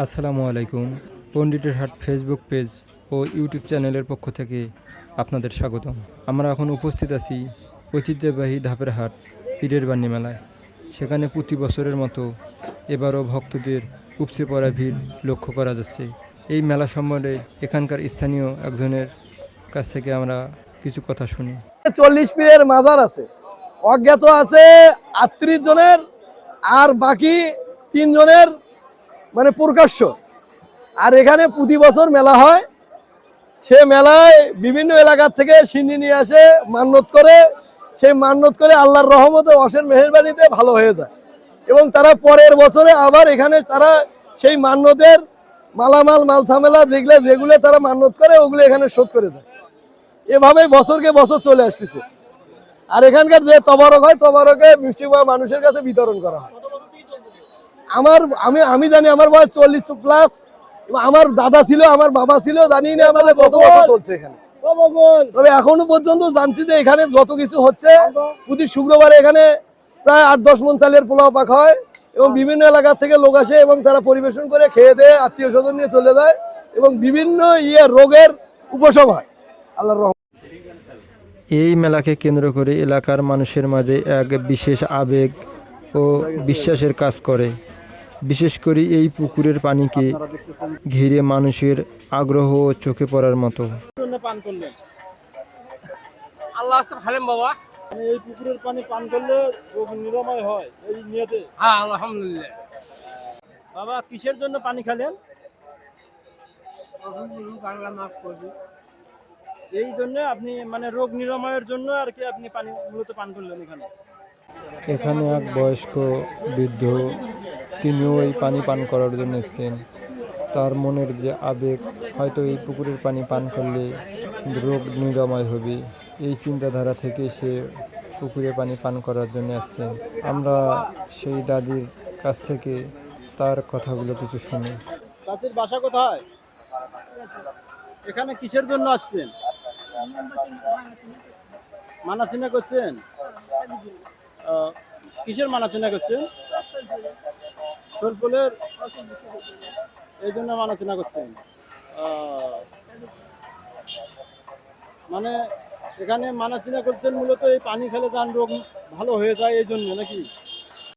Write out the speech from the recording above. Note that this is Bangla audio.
আসসালামু আলাইকুম। পণ্ডিতের হাট ফেসবুক পেজ ও ইউটিউব চ্যানেলের পক্ষ থেকে আপনাদের স্বাগতম। আমরা এখন উপস্থিত আছি ঐতিহ্যবাহী ধাপের হাট পীরের বাণী মেলায়। সেখানে প্রতি বছরের মতো এবারও ভক্তদের উপচে পড়া ভিড় লক্ষ্য করা যাচ্ছে। এই মেলা সম্বন্ধে এখানকার স্থানীয় একজনের কাছ থেকে আমরা কিছু কথা শুনি। 40 পীরের মাজার আছে, অজ্ঞাত আছে 38 জনের, আর বাকি 3 জনের মানে প্রকাশ্য। আর এখানে প্রতি বছর মেলা হয়। সে মেলায় বিভিন্ন এলাকার থেকে সিন্নি নিয়ে আসে, মান্যত করে। সেই মান্যত করে আল্লাহর রহমতে অসীম মেহেরবানিতে ভালো হয়ে যায় এবং তারা পরের বছরে আবার এখানে তারা সেই মান্যতের মালামাল মালসামেলা যেগুলো তারা মান্যত করে ওগুলো এখানে শোধ করে দেয়। এভাবে বছরকে বছর চলে আসতেছে। আর এখানকার যে তবারক হয়, তবারকে মিষ্টিময় মানুষের কাছে বিতরণ করা হয়। আমি জানি আমার বয়স 40+। আমার দাদা ছিল, আমার বাবা ছিল, জানি না আমাদের কত বছর চলছে এখানে। তবে এখনো পর্যন্ত জানছি যে এখানে যত কিছু হচ্ছে, প্রতি শুক্রবারে এখানে প্রায় 8-10 মণ চালের পোলাও পাক হয় এবং বিভিন্ন এলাকা থেকে লোক আসে এবং তারা পরিবেশন করে খেয়ে দিয়ে আত্মীয় স্বজন নিয়ে চলে যায় এবং বিভিন্ন রোগের উপশম হয় আল্লাহর রহমতে। এই মেলাকে কেন্দ্র করে এলাকার মানুষের মাঝে এক বিশেষ আবেগ ও বিশ্বাসের কাজ করে। বিশেষ করে এই পুকুরের পানিকে ঘিরে মানুষের আগ্রহ ও চোখে পড়ার মতো। আল্লাহ খালেম বাবা, এই পুকুরের পানি পান করলে রোগ নিরাময় হয় এই নিয়তে। হ্যাঁ আলহামদুলিল্লাহ। বাবা কিসের জন্য পানি খেলেন? এই জন্য আপনি মানে রোগ নিরাময়ের জন্য আর কি আপনি পানি মূলত পান করলেন এখানে। এখানে এক বয়স্ক বৃদ্ধ, তিনিও এই পানি পান করার জন্য এসেছেন। তার মনের যে আবেগ, হয়তো এই পুকুরের পানি পান করলে রোগ নিরাময় হবে, এই চিন্তাধারা থেকে সে পুকুরে পানি পান করার জন্য আসছেন। আমরা সেই দাদির কাছ থেকে তার কথাগুলো কিছু শুনি। চাচির বাসা কোথায়? এখানে কিসের জন্য আসছেন? মানাচিনা করছেন? কিসের মানাচিনা করছেন? সোলপুলের, এই জন্য মানাচিনা করছেন। মানে এখানে মানাচিনা করছেন মূলত এই পানি খেলে যান রোগ ভালো হয়ে যায় এই জন্য নাকি?